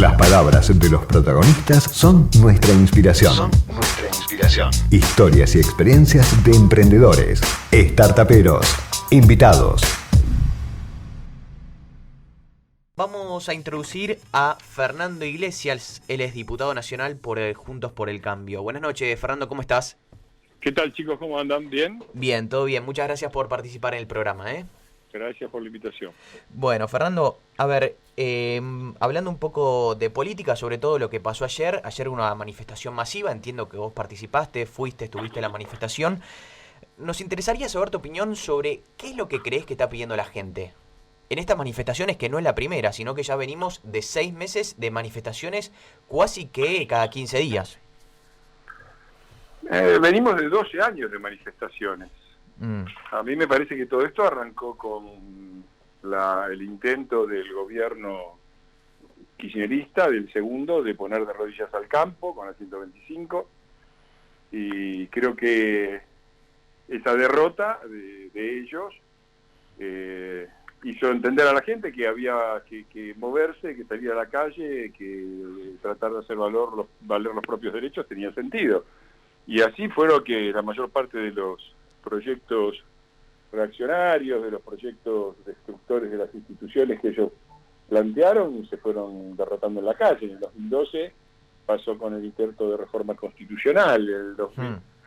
Las palabras de los protagonistas son nuestra inspiración. Historias y experiencias de emprendedores, startuperos, invitados. Vamos a introducir a Fernando Iglesias. Él es diputado nacional por Juntos por el Cambio. Buenas noches, Fernando, ¿cómo estás? ¿Qué tal, chicos? ¿Cómo andan? ¿Bien? Bien, todo bien. Muchas gracias por participar en el programa, Gracias por la invitación. Bueno, Fernando, a ver, hablando un poco de política, sobre todo lo que pasó ayer. Ayer hubo una manifestación masiva, entiendo que vos participaste, estuviste en la manifestación. Nos interesaría saber tu opinión sobre qué es lo que crees que está pidiendo la gente en estas manifestaciones, que no es la primera, sino que ya venimos de 6 meses de manifestaciones casi que cada 15 días. Venimos de 12 años de manifestaciones. A mí me parece que todo esto arrancó con el intento del gobierno kirchnerista, del segundo, de poner de rodillas al campo con la 125, y creo que esa derrota de ellos hizo entender a la gente que había que moverse, que salir a la calle, que tratar de hacer valer los propios derechos tenía sentido. Y así fue lo que la mayor parte de los proyectos reaccionarios, de los proyectos destructores de las instituciones que ellos plantearon, se fueron derrotando en la calle. En el 2012 pasó con el intento de reforma constitucional,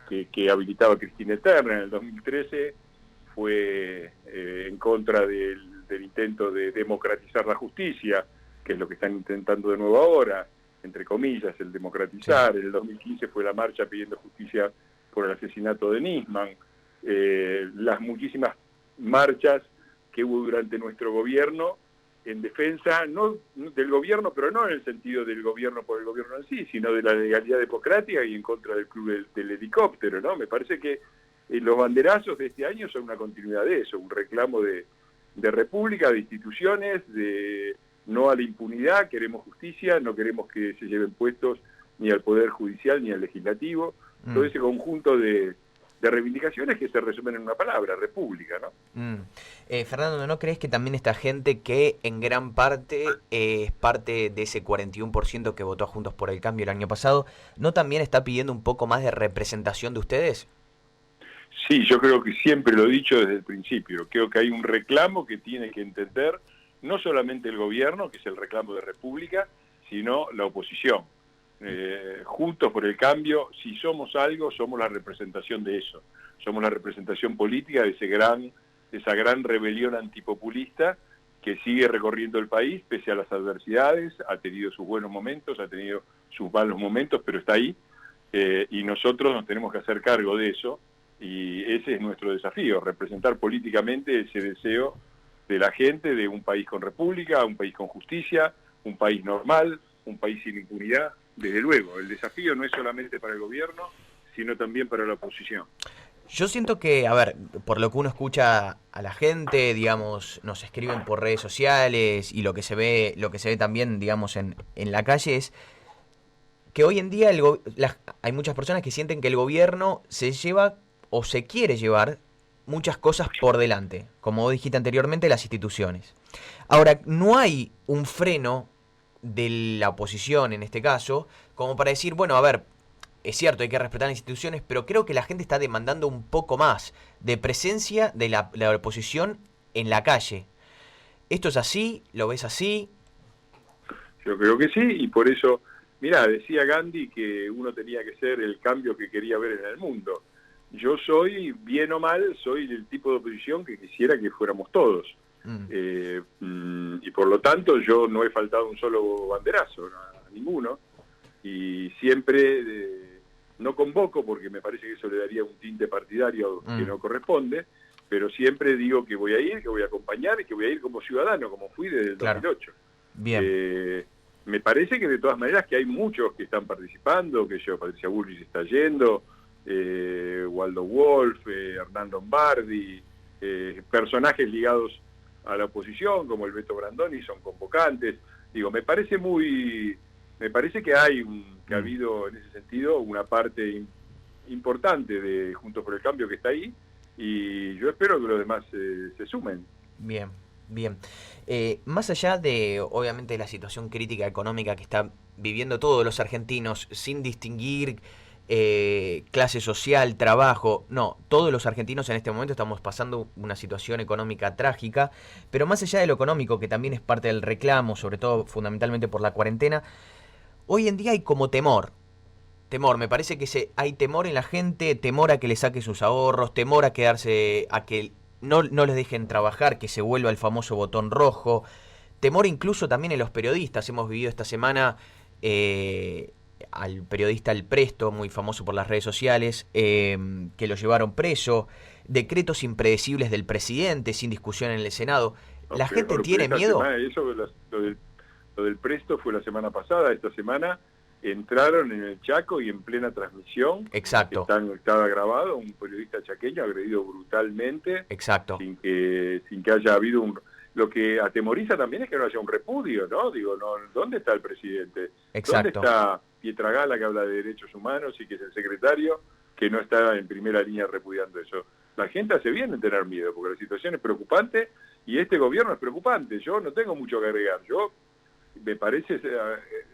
que habilitaba a Cristina Eterna. En el 2013 fue en contra del intento de democratizar la justicia, que es lo que están intentando de nuevo ahora, entre comillas, el democratizar. En el 2015 fue la marcha pidiendo justicia por el asesinato de Nisman. Las muchísimas marchas que hubo durante nuestro gobierno en defensa, no del gobierno, pero no en el sentido del gobierno por el gobierno en sí, sino de la legalidad democrática y en contra del club del helicóptero, ¿no? Me parece que los banderazos de este año son una continuidad de eso, un reclamo de república, de instituciones, de no a la impunidad, queremos justicia, no queremos que se lleven puestos ni al Poder Judicial ni al Legislativo. Todo ese conjunto de reivindicaciones que se resumen en una palabra, república, ¿no? Fernando, ¿no crees que también esta gente que en gran parte es parte de ese 41% que votó a Juntos por el Cambio el año pasado, no también está pidiendo un poco más de representación de ustedes? Sí, yo creo que siempre lo he dicho desde el principio. Creo que hay un reclamo que tiene que entender no solamente el gobierno, que es el reclamo de república, sino la oposición. Juntos por el Cambio, si somos algo, somos la representación de eso. Somos la representación política de esa gran rebelión antipopulista que sigue recorriendo el país pese a las adversidades. Ha tenido sus buenos momentos, ha tenido sus malos momentos, pero está ahí. Y nosotros nos tenemos que hacer cargo de eso. Y ese es nuestro desafío, representar políticamente ese deseo de la gente de un país con república, un país con justicia, un país normal, un país sin impunidad. Desde luego, el desafío no es solamente para el gobierno, sino también para la oposición. Yo siento que, a ver, por lo que uno escucha a la gente, digamos, nos escriben por redes sociales y lo que se ve también, digamos, en la calle es que hoy en día hay muchas personas que sienten que el gobierno se lleva o se quiere llevar muchas cosas por delante, como vos dijiste anteriormente, las instituciones. Ahora, no hay un freno de la oposición, en este caso, como para decir, bueno, a ver, es cierto, hay que respetar las instituciones, pero creo que la gente está demandando un poco más de presencia de la oposición en la calle. ¿Esto es así? ¿Lo ves así? Yo creo que sí, y por eso, mirá, decía Gandhi que uno tenía que ser el cambio que quería ver en el mundo. Yo soy, bien o mal, soy del tipo de oposición que quisiera que fuéramos todos. Y por lo tanto yo no he faltado un solo banderazo, a ninguno, y siempre no convoco porque me parece que eso le daría un tinte partidario que no corresponde, pero siempre digo que voy a ir, que voy a acompañar y que voy a ir como ciudadano, como fui desde el 2008. Bien. Me parece que de todas maneras que hay muchos que están participando, que Patricia Bullrich está yendo, Waldo Wolf, Hernán Lombardi, personajes ligados a la oposición como el Beto Brandoni son convocantes. Digo, me parece que ha habido en ese sentido una parte importante de Juntos por el Cambio que está ahí, y yo espero que los demás se sumen. Bien. Bien. Más allá de, obviamente, la situación crítica económica que están viviendo todos los argentinos, sin distinguir clase social, trabajo, no, todos los argentinos en este momento estamos pasando una situación económica trágica, pero más allá de lo económico, que también es parte del reclamo, sobre todo fundamentalmente por la cuarentena, hoy en día hay como temor. Temor, me parece que hay temor en la gente, temor a que le saque sus ahorros, temor a quedarse, a que no les dejen trabajar, que se vuelva el famoso botón rojo, temor incluso también en los periodistas. Hemos vivido esta semana al periodista El Presto, muy famoso por las redes sociales, que lo llevaron preso, decretos impredecibles del presidente sin discusión en el Senado. No, ¿La gente pero tiene miedo? Lo del Presto fue la semana pasada. Esta semana entraron en el Chaco y en plena transmisión. Exacto. Estaba grabado un periodista chaqueño agredido brutalmente. Exacto. Sin que haya habido un... Lo que atemoriza también es que no haya un repudio, ¿no? Digo, no, ¿dónde está el presidente? Exacto. ¿Dónde está Pietragala, que habla de derechos humanos y que es el secretario, que no está en primera línea repudiando eso? La gente hace bien en tener miedo, porque la situación es preocupante y este gobierno es preocupante. Yo no tengo mucho que agregar. Me parece,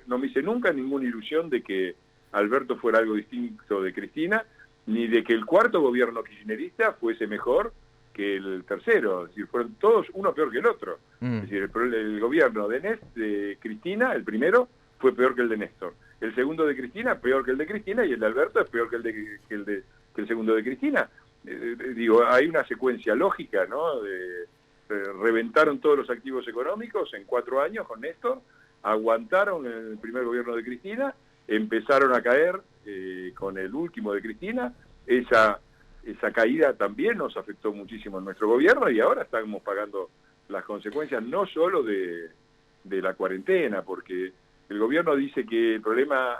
no me hice nunca ninguna ilusión de que Alberto fuera algo distinto de Cristina, ni de que el cuarto gobierno kirchnerista fuese mejor que el tercero. Es decir, fueron todos uno peor que el otro. Es decir, el gobierno de Cristina, el primero, fue peor que el de Néstor. El segundo de Cristina, peor que el de Cristina, y el de Alberto es peor que el segundo de Cristina. Digo, hay una secuencia lógica, ¿no? Reventaron todos los activos económicos en 4 años con Néstor, aguantaron el primer gobierno de Cristina, empezaron a caer con el último de Cristina. Esa caída también nos afectó muchísimo en nuestro gobierno y ahora estamos pagando las consecuencias no solo de la cuarentena, porque el gobierno dice que el problema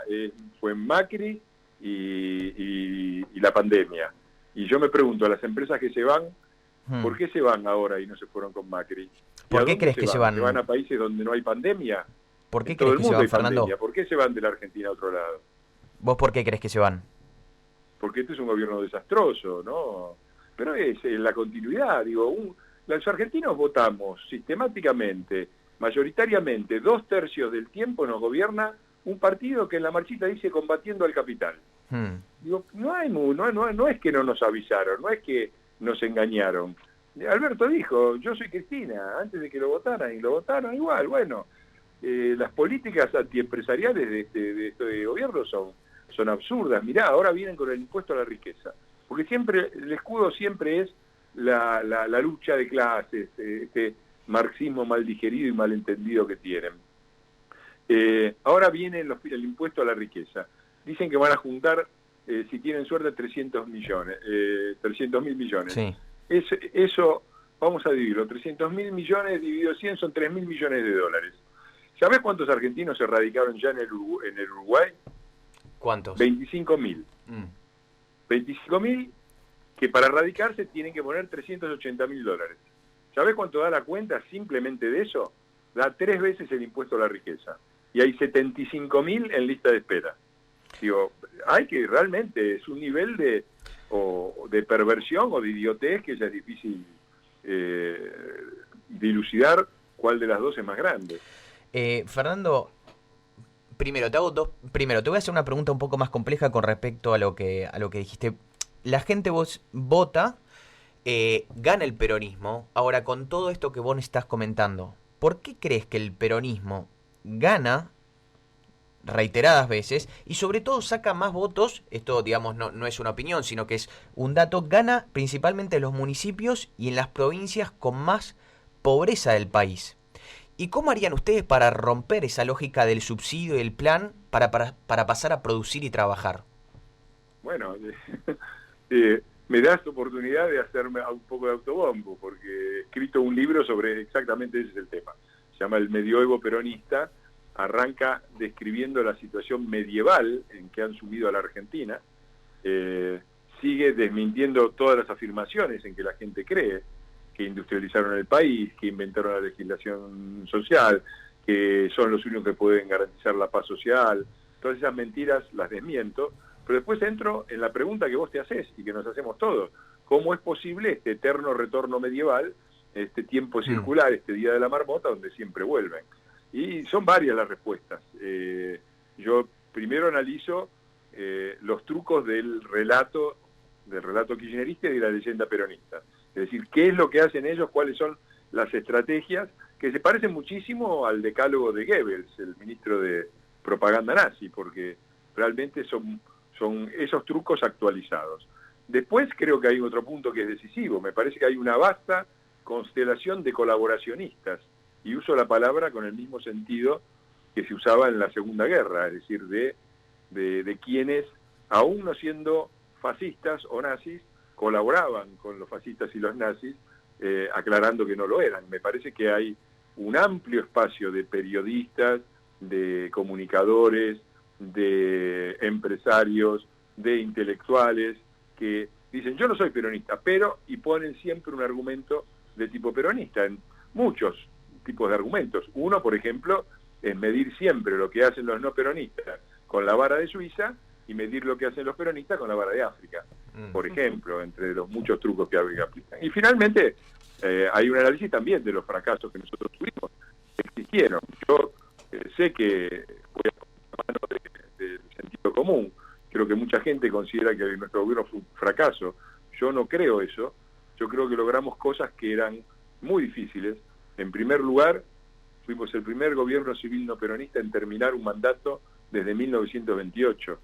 fue Macri y la pandemia. Y yo me pregunto, a las empresas que se van, ¿por qué se van ahora y no se fueron con Macri? ¿Por qué crees que se van? ¿Se van a países donde no hay pandemia? ¿Por qué crees que se van, Fernando? ¿Por qué se van de la Argentina a otro lado? ¿Vos por qué crees que se van? Porque este es un gobierno desastroso, ¿no? Pero es la continuidad, digo, los argentinos votamos sistemáticamente, mayoritariamente, 2/3 del tiempo nos gobierna un partido que en la marchita dice combatiendo al capital. Digo, no es que no nos avisaron, no es que nos engañaron. Alberto dijo, yo soy Cristina, antes de que lo votaran, y lo votaron igual. Bueno, las políticas antiempresariales de este gobierno son absurdas. Mirá, ahora vienen con el impuesto a la riqueza, porque siempre el escudo siempre es la lucha de clases, este marxismo mal digerido y mal entendido que tienen. Ahora viene el impuesto a la riqueza. Dicen que van a juntar, si tienen suerte, 300 mil millones. Sí. Eso vamos a dividirlo. 300.000 millones dividido 100 son 3.000 millones de dólares. ¿Sabés cuántos argentinos se radicaron ya en el Uruguay? ¿Cuántos? 25.000. 25.000 que para radicarse tienen que poner 380.000 dólares. ¿Sabés cuánto da la cuenta simplemente de eso? Da 3 veces el impuesto a la riqueza. Y hay 75.000 en lista de espera. Digo, hay que realmente, es un nivel de perversión o de idiotez que ya es difícil dilucidar cuál de las dos es más grande. Fernando, primero te voy a hacer una pregunta un poco más compleja con respecto a lo que dijiste. La gente vota, gana el peronismo. Ahora, con todo esto que vos estás comentando, ¿por qué crees que el peronismo gana reiteradas veces y sobre todo saca más votos? Esto, digamos, no es una opinión, sino que es un dato. Gana principalmente en los municipios y en las provincias con más pobreza del país. ¿Y cómo harían ustedes para romper esa lógica del subsidio y el plan para pasar a producir y trabajar? Bueno, me das oportunidad de hacerme un poco de autobombo, porque he escrito un libro sobre exactamente ese es el tema. Se llama El Medioevo Peronista. Arranca describiendo la situación medieval en que han sumido a la Argentina. Sigue desmintiendo todas las afirmaciones en que la gente cree, que industrializaron el país, que inventaron la legislación social, que son los únicos que pueden garantizar la paz social. Todas esas mentiras las desmiento, pero después entro en la pregunta que vos te haces y que nos hacemos todos. ¿Cómo es posible este eterno retorno medieval este tiempo circular, este día de la marmota, donde siempre vuelven. Y son varias las respuestas. Yo primero analizo los trucos del relato kirchnerista y de la leyenda peronista. Es decir, qué es lo que hacen ellos, cuáles son las estrategias, que se parecen muchísimo al decálogo de Goebbels, el ministro de propaganda nazi, porque realmente son esos trucos actualizados. Después creo que hay otro punto que es decisivo. Me parece que hay una vasta constelación de colaboracionistas, y uso la palabra con el mismo sentido que se usaba en la Segunda Guerra, es decir, de quienes, aún no siendo fascistas o nazis, colaboraban con los fascistas y los nazis, aclarando que no lo eran. Me parece que hay un amplio espacio de periodistas, de comunicadores, de empresarios, de intelectuales, que dicen, yo no soy peronista, pero, y ponen siempre un argumento de tipo peronista, en muchos tipos de argumentos. Uno, por ejemplo, es medir siempre lo que hacen los no peronistas con la vara de Suiza y medir lo que hacen los peronistas con la vara de África, por ejemplo, entre los muchos trucos que aplican. Y finalmente, hay un análisis también de los fracasos que nosotros tuvimos, que existieron. Yo sé que voy a poner la mano del sentido común. Creo que mucha gente considera que nuestro gobierno fue un fracaso. Yo no creo eso. Yo creo que logramos cosas que eran muy difíciles. En primer lugar, fuimos el primer gobierno civil no peronista en terminar un mandato desde 1928.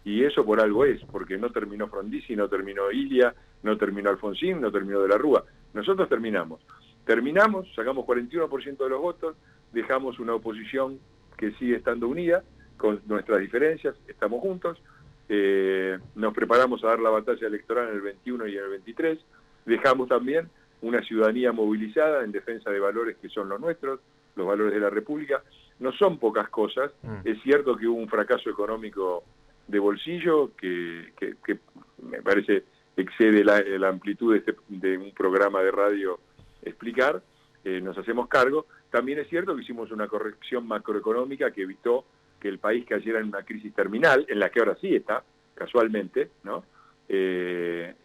Y eso por algo es, porque no terminó Frondizi, no terminó Ilia, no terminó Alfonsín, no terminó De la Rúa. Nosotros terminamos, sacamos 41% de los votos, dejamos una oposición que sigue estando unida, con nuestras diferencias, estamos juntos, nos preparamos a dar la batalla electoral en el 21 y en el 23, dejamos también una ciudadanía movilizada en defensa de valores que son los nuestros, los valores de la República. No son pocas cosas. Es cierto que hubo un fracaso económico de bolsillo que me parece excede la amplitud de un programa de radio explicar, nos hacemos cargo. También es cierto que hicimos una corrección macroeconómica que evitó que el país cayera en una crisis terminal, en la que ahora sí está, casualmente, ¿no?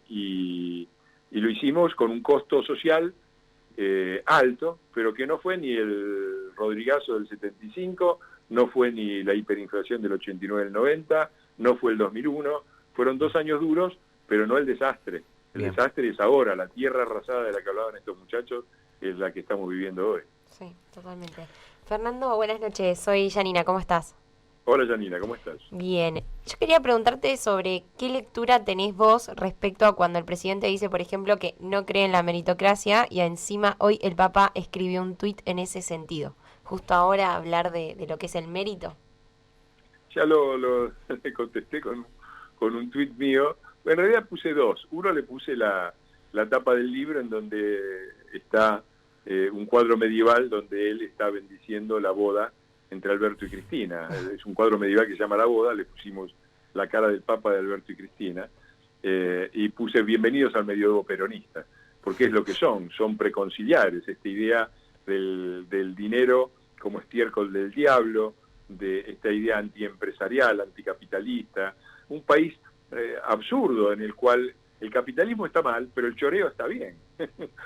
Y lo hicimos con un costo social alto, pero que no fue ni el Rodrigazo del 75, no fue ni la hiperinflación del 89 del 90, no fue el 2001, fueron 2 años duros, pero no el desastre. El desastre es ahora, la tierra arrasada de la que hablaban estos muchachos es la que estamos viviendo hoy. Sí, totalmente. Fernando, buenas noches, soy Janina, ¿cómo estás? Hola Janina, ¿cómo estás? Bien, yo quería preguntarte sobre qué lectura tenés vos respecto a cuando el presidente dice, por ejemplo, que no cree en la meritocracia y encima hoy el Papa escribió un tuit en ese sentido. Justo ahora hablar de lo que es el mérito. Ya lo contesté con un tuit mío. En realidad puse 2. Uno le puse la tapa del libro en donde está un cuadro medieval donde él está bendiciendo la boda entre Alberto y Cristina. Es un cuadro medieval que se llama La Boda, le pusimos la cara del Papa de Alberto y Cristina, y puse bienvenidos al medioevo peronista, porque es lo que son preconciliares, esta idea del dinero como estiércol del diablo, de esta idea antiempresarial, anticapitalista, un país absurdo en el cual el capitalismo está mal, pero el choreo está bien.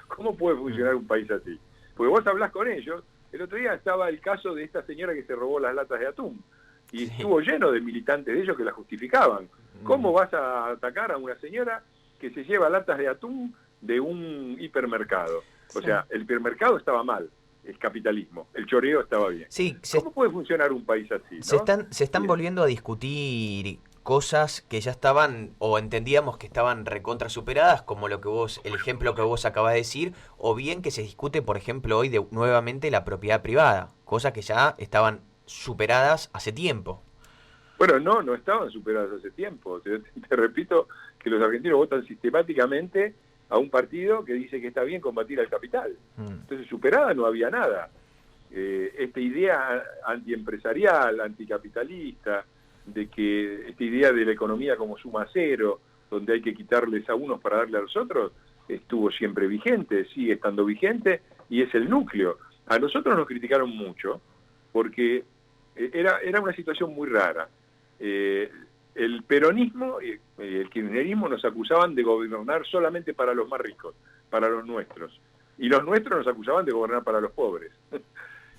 ¿Cómo puede funcionar un país así? Porque vos hablás con ellos. El otro día estaba el caso de esta señora que se robó las latas de atún y estuvo lleno de militantes de ellos que la justificaban. ¿Cómo vas a atacar a una señora que se lleva latas de atún de un hipermercado? O sea, el hipermercado estaba mal, el capitalismo, el choreo estaba bien. Sí, ¿Cómo puede funcionar un país así? ¿No? Se están volviendo a discutir cosas que ya estaban o entendíamos que estaban recontra superadas, como el ejemplo que vos acabas de decir, o bien que se discute, por ejemplo, hoy nuevamente la propiedad privada, cosas que ya estaban superadas hace tiempo. Bueno, no estaban superadas hace tiempo. Te repito que los argentinos votan sistemáticamente a un partido que dice que está bien combatir al capital. Entonces, superada no había nada. Esta idea antiempresarial, anticapitalista, de que esta idea de la economía como suma cero, donde hay que quitarles a unos para darle a los otros, estuvo siempre vigente, sigue estando vigente, y es el núcleo. A nosotros nos criticaron mucho, porque era una situación muy rara. El peronismo y el kirchnerismo nos acusaban de gobernar solamente para los más ricos, para los nuestros. Y los nuestros nos acusaban de gobernar para los pobres.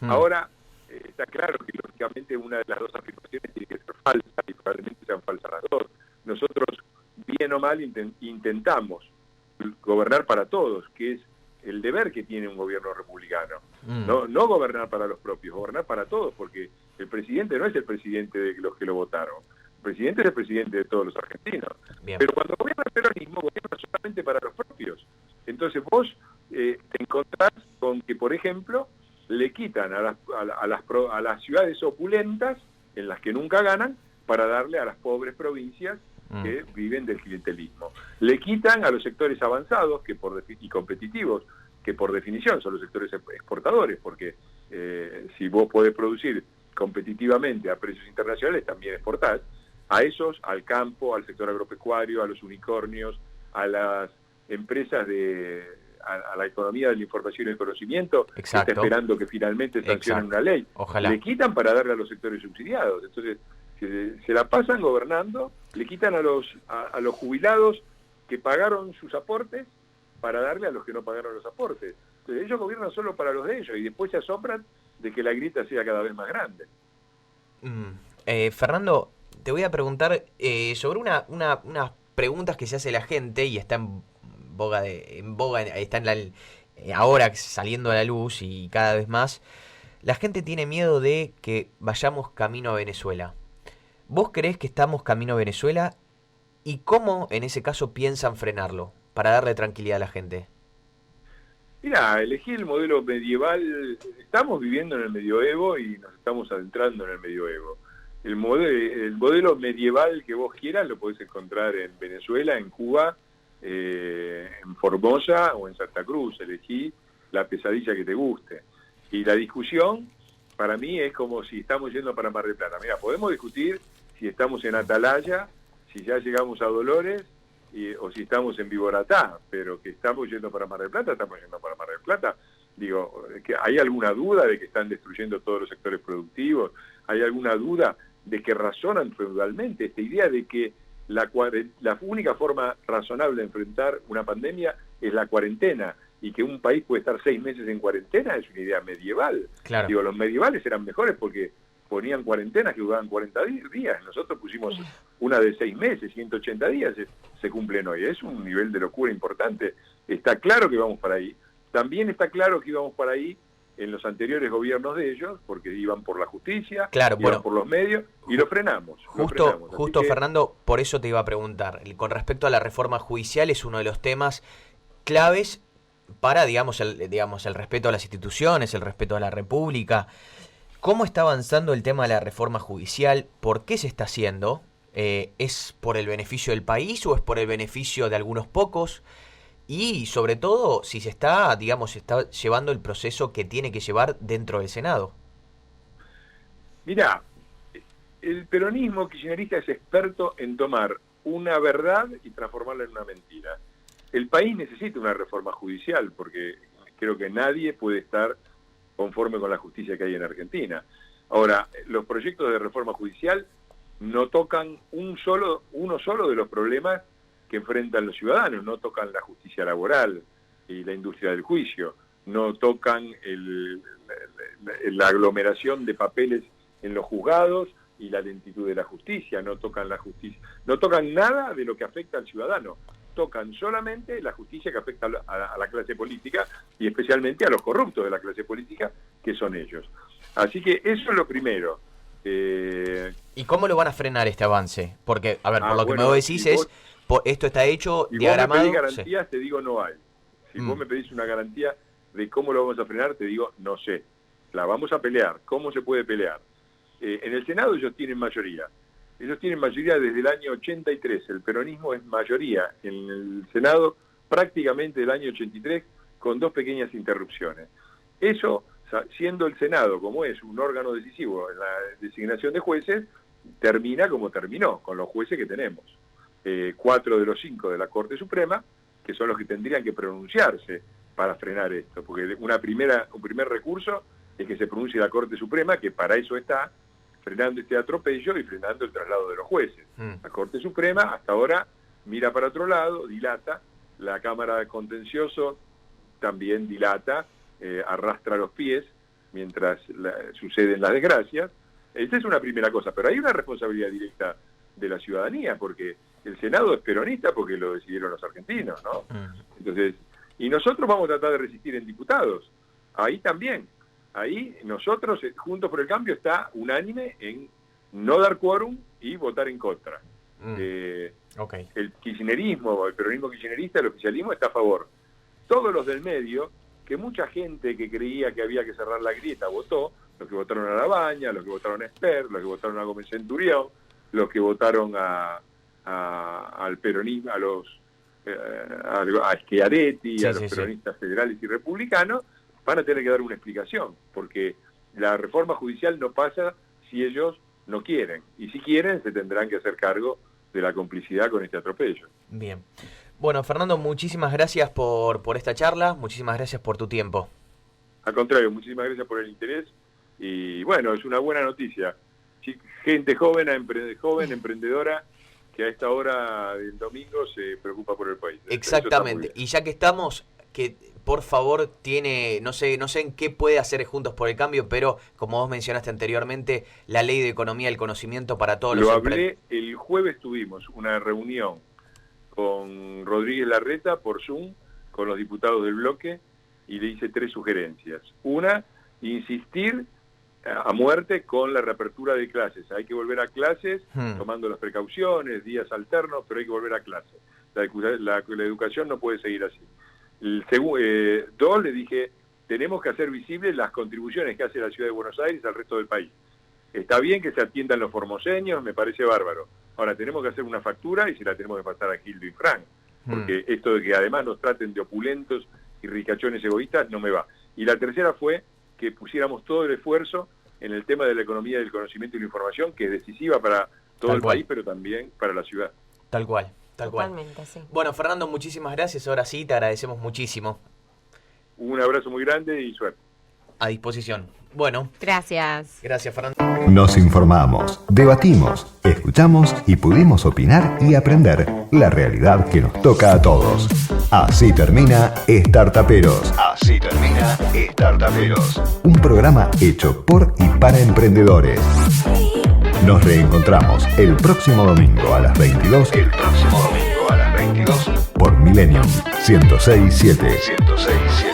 Ahora, está claro que lógicamente una de las dos afirmaciones tiene que ser falsa y probablemente sean falsas las dos. Nosotros, bien o mal, intentamos gobernar para todos, que es el deber que tiene un gobierno republicano. No gobernar para los propios, gobernar para todos, porque el presidente no es el presidente de los que lo votaron. El presidente es el presidente de todos los argentinos. Bien. Pero cuando gobierna el peronismo, gobierna solamente para los propios. Entonces vos te encontrás con que, por ejemplo, le quitan a las ciudades opulentas, en las que nunca ganan, para darle a las pobres provincias que viven del clientelismo. Le quitan a los sectores avanzados y competitivos, que por definición son los sectores exportadores, porque si vos podés producir competitivamente a precios internacionales, también exportás. A esos, al campo, al sector agropecuario, a los unicornios, a las empresas a la economía de la información y el conocimiento, que está esperando que finalmente sancionen una ley. Ojalá. Le quitan para darle a los sectores subsidiados. Entonces, se la pasan gobernando, le quitan a los jubilados que pagaron sus aportes para darle a los que no pagaron los aportes. Entonces, ellos gobiernan solo para los de ellos y después se asombran de que la grieta sea cada vez más grande. Fernando, te voy a preguntar sobre unas preguntas que se hace la gente y está en boga, está ahora saliendo a la luz y cada vez más. La gente tiene miedo de que vayamos camino a Venezuela. ¿Vos creés que estamos camino a Venezuela? ¿Y cómo en ese caso piensan frenarlo para darle tranquilidad a la gente? Mira, elegí el modelo medieval. Estamos viviendo en el medioevo y nos estamos adentrando en el medioevo. El modelo medieval que vos quieras lo podés encontrar en Venezuela, en Cuba, en Formosa o en Santa Cruz. Elegí la pesadilla que te guste. Y la discusión, para mí, es como si estamos yendo para Mar del Plata. Mira, podemos discutir si estamos en Atalaya, si ya llegamos a Dolores, o si estamos en Viboratá, pero que estamos yendo para Mar del Plata, estamos yendo para Mar del Plata. Digo, ¿hay alguna duda de que están destruyendo todos los sectores productivos? ¿Hay alguna duda de que razonan feudalmente? Esta idea de que la única forma razonable de enfrentar una pandemia es la cuarentena, y que un país puede estar 6 meses en cuarentena es una idea medieval. Claro. Digo, los medievales eran mejores porque ponían cuarentenas que duraban 40 días. Nosotros pusimos una de 6 meses, 180 días se cumplen hoy. Es un nivel de locura importante. Está claro que vamos para ahí. También está claro que íbamos para ahí en los anteriores gobiernos de ellos, porque iban por la justicia, claro, iban por los medios, y lo frenamos. Justo, Fernando, por eso te iba a preguntar. Con respecto a la reforma judicial, es uno de los temas claves para, digamos, el respeto a las instituciones, el respeto a la República. ¿Cómo está avanzando el tema de la reforma judicial? ¿Por qué se está haciendo? ¿Es por el beneficio del país o es por el beneficio de algunos pocos? Y sobre todo, si se está llevando el proceso que tiene que llevar dentro del Senado. Mirá, el peronismo kirchnerista es experto en tomar una verdad y transformarla en una mentira. El país necesita una reforma judicial porque creo que nadie puede estar conforme con la justicia que hay en Argentina. Ahora, los proyectos de reforma judicial no tocan uno solo de los problemas que enfrentan los ciudadanos, no tocan la justicia laboral y la industria del juicio, no tocan la aglomeración de papeles en los juzgados y la lentitud de la justicia, no tocan la justicia, no tocan nada de lo que afecta al ciudadano, tocan solamente la justicia que afecta a la clase política y especialmente a los corruptos de la clase política, que son ellos. Así que eso es lo primero. ¿Y cómo lo van a frenar este avance? Porque, a ver, por lo que me decís si vos, esto está hecho, si diagramado. Si vos me pedís garantías, te digo no hay. Si vos me pedís una garantía de cómo lo vamos a frenar, te digo no sé. La vamos a pelear. ¿Cómo se puede pelear? En el Senado ellos tienen mayoría. Ellos tienen mayoría desde el año 83. El peronismo es mayoría en el Senado prácticamente del año 83, con 2 pequeñas interrupciones. Eso, siendo el Senado, como es un órgano decisivo en la designación de jueces, termina como terminó, con los jueces que tenemos. 4 de los 5 de la Corte Suprema, que son los que tendrían que pronunciarse para frenar esto, porque un primer recurso es que se pronuncie la Corte Suprema, que para eso está, frenando este atropello y frenando el traslado de los jueces. La Corte Suprema hasta ahora mira para otro lado, dilata, la Cámara de Contencioso también dilata, arrastra los pies mientras suceden las desgracias. Esa es una primera cosa, pero hay una responsabilidad directa de la ciudadanía, porque el Senado es peronista porque lo decidieron los argentinos, ¿no? Entonces, y nosotros vamos a tratar de resistir en diputados, ahí también. Ahí nosotros, Juntos por el Cambio, está unánime en no dar quórum y votar en contra. Okay. El kirchnerismo, el peronismo kirchnerista, el oficialismo está a favor. Todos los del medio, que mucha gente que creía que había que cerrar la grieta votó, los que votaron a Labaña, los que votaron a Esper, los que votaron a Gómez Centurión, los que votaron al peronismo, a Schiaretti, sí, a los peronistas federales y republicanos, van a tener que dar una explicación, porque la reforma judicial no pasa si ellos no quieren, y si quieren se tendrán que hacer cargo de la complicidad con este atropello. Bien. Bueno, Fernando, muchísimas gracias por esta charla, muchísimas gracias por tu tiempo. Al contrario, muchísimas gracias por el interés, y bueno, es una buena noticia. Gente joven, emprendedora, que a esta hora del domingo se preocupa por el país. Exactamente, y ya que estamos, que por favor no sé en qué puede hacer Juntos por el Cambio, pero como vos mencionaste anteriormente, la ley de economía del conocimiento para todos los emprendedores. El jueves tuvimos una reunión con Rodríguez Larreta por Zoom, con los diputados del bloque, y le hice 3 sugerencias. Una, insistir a muerte con la reapertura de clases. Hay que volver a clases, tomando las precauciones, días alternos, pero hay que volver a clases. La educación no puede seguir así. 2, le dije, tenemos que hacer visibles las contribuciones que hace la Ciudad de Buenos Aires al resto del país. Está bien que se atiendan los formoseños, me parece bárbaro. Ahora, tenemos que hacer una factura y se la tenemos que pasar a Gildo y Frank, porque esto de que además nos traten de opulentos y ricachones egoístas no me va. Y la tercera fue que pusiéramos todo el esfuerzo en el tema de la economía del conocimiento y la información, que es decisiva para todo el país, pero también para la ciudad. Tal cual. Totalmente, sí. Bueno, Fernando, muchísimas gracias. Ahora sí, te agradecemos muchísimo. Un abrazo muy grande y suerte. A disposición. Bueno. Gracias. Gracias, Fernando. Nos informamos, debatimos, escuchamos y pudimos opinar y aprender la realidad que nos toca a todos. Así termina Startaperos. Así termina Startaperos. Un programa hecho por y para emprendedores. Nos reencontramos el próximo domingo a las 22. Por Millennium 106.7.